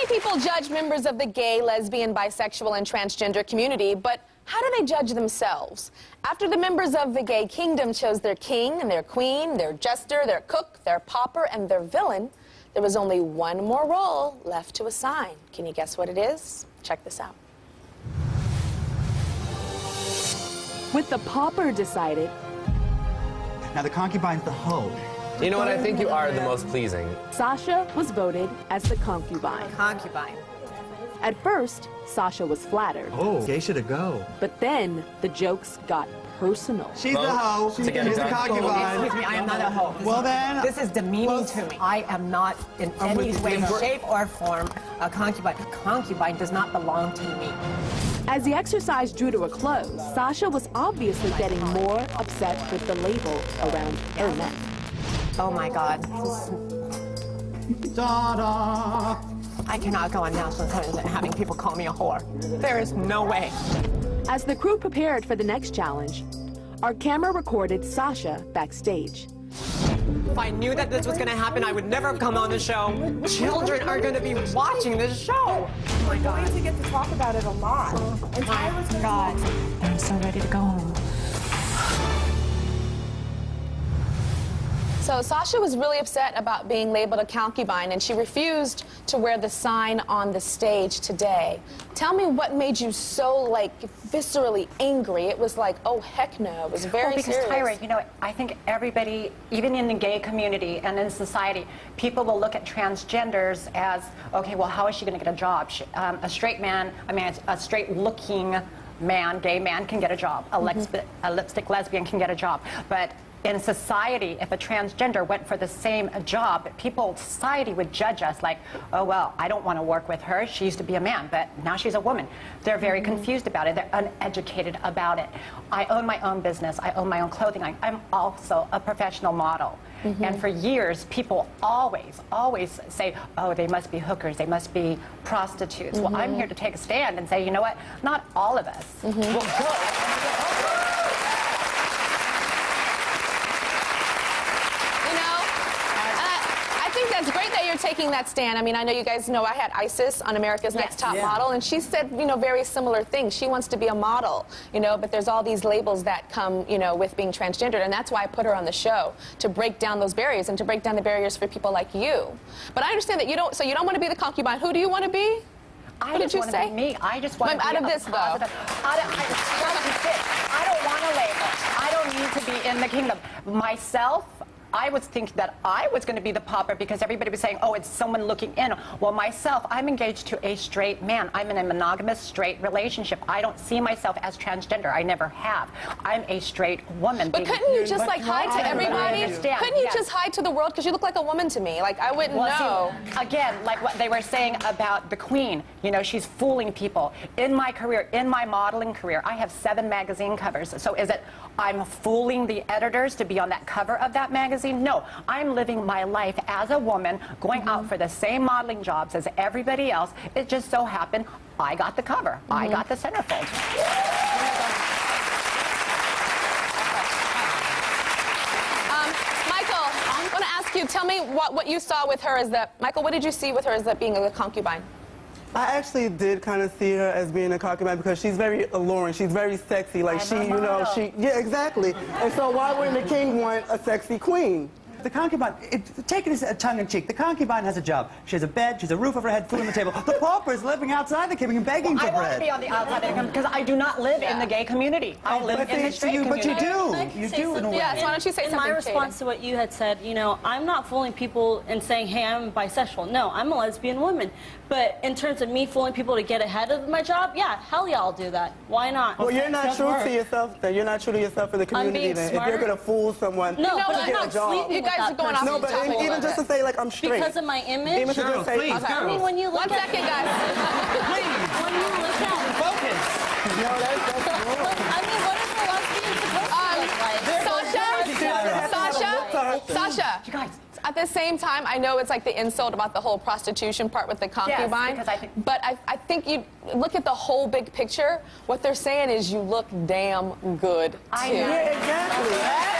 people judge members of the gay, lesbian, bisexual, and transgender community, but how do they judge themselves? After the members of the gay kingdom chose their king and their queen, their jester, their cook, their pauper, and their villain, there was only one more role left to assign. Can you guess what it is? Check this out. With the pauper decided. Now the concubine's the hoe. You know what? I think you are the most pleasing. Sasha was voted as the concubine. Concubine. At first, Sasha was flattered. Oh, gay should have go. But then the jokes got personal. She's the hoe. She's the concubine. Excuse me, I am not a hoe. Well then, this is demeaning to me. I am not in any way, shape, or form a concubine. A concubine does not belong to me. As the exercise drew to a close, Sasha was obviously getting more upset with the label around her neck. Oh my God. da-da. I cannot go on national television having people call me a whore. There is no way. As the crew prepared for the next challenge, our camera recorded Sasha backstage. If I knew that this was going to happen, I would never have come on the show. Children are going to be watching this show. Oh my God. We're going to get to talk about it a lot. And Tyra's going to God. I'm so ready to go home. So Sasha was really upset about being labeled a concubine, and she refused to wear the sign on the stage today. Tell me what made you so, like, viscerally angry. It was like, oh, heck no. It was very serious. Tyra, you know, I think everybody, even in the gay community and in society, people will look at transgenders as, okay, well, how is she going to get a job? A straight man, I mean, a straight-looking man, gay man can get a job. A lipstick lesbian can get a job. But in society, if a transgender went for the same job, society would judge us like, oh, well, I don't want to work with her. She used to be a man, but now she's a woman. They're very confused about it. They're uneducated about it. I own my own business. I own my own clothing line. I'm also a professional model. And for years, people always say, oh, they must be hookers. They must be prostitutes. Well, I'm here to take a stand and say, you know what? Not all of us will go. It's great that you're taking that stand. I mean, I know you guys know I had Isis on America's Next Top Model, and she said, you know, very similar things. She wants to be a model, you know, but there's all these labels that come, you know, with being transgendered, and that's why I put her on the show, to break down those barriers and to break down the barriers for people like you. But I understand that you don't, so you don't want to be the concubine. Who do you want to be? What did you say? Me. I just want to be out of this, though. I don't want a label. I don't need to be in the kingdom. Myself, I was thinking that I was going to be the pauper because everybody was saying, oh, it's someone looking in. Well, myself, I'm engaged to a straight man. I'm in a monogamous straight relationship. I don't see myself as transgender. I never have. I'm a straight woman. But couldn't you just, like, hide to everybody? Couldn't you just hide to the world? Because you look like a woman to me. Like, I wouldn't know. See, again, like what they were saying about the queen, you know, she's fooling people. In my career, in my modeling career, I have 7 magazine covers. So is it I'm fooling the editors to be on that cover of that magazine? No, I'm living my life as a woman, going out for the same modeling jobs as everybody else. It just so happened I got the cover. I got the centerfold. Michael, I want to ask you, tell me what you saw with her as that, Michael, what did you see with her as that being a concubine? I actually did kind of see her as being a concubine because she's very alluring. she's very sexy. Like yeah, exactly. And so why wouldn't the king want a sexy queen? The concubine, take it as a tongue-in-cheek. The concubine has a job. She has a bed, she has a roof over her head, food on the table. The pauper is living outside the kingdom and begging for bread. I want to be on the outside of the kingdom because I do not live in the gay community. I live in the straight community. But you do in a way. Yes, why don't you say something, In my response to what you had said, you know, I'm not fooling people and saying, hey, I'm bisexual. No, I'm a lesbian woman. But in terms of me fooling people to get ahead of my job, yeah, hell yeah, I'll do that. Why not? Well, you're not true to yourself, then. You're not true to yourself in the community, then. If you're going to fool someone to get a job. You guys are going off. No, but even just to say, like, I'm straight. Because of my image? Even to just say, please, I mean, when you look 1 second, guys. Please. When you look at Focus. No, that's wrong. I mean, what is a lesbian supposed to look like? Sasha, You guys. at the same time, I know it's like the insult about the whole prostitution part with the concubine. Yes, because but I think you look at the whole big picture. What they're saying is you look damn good, too. Yeah, exactly.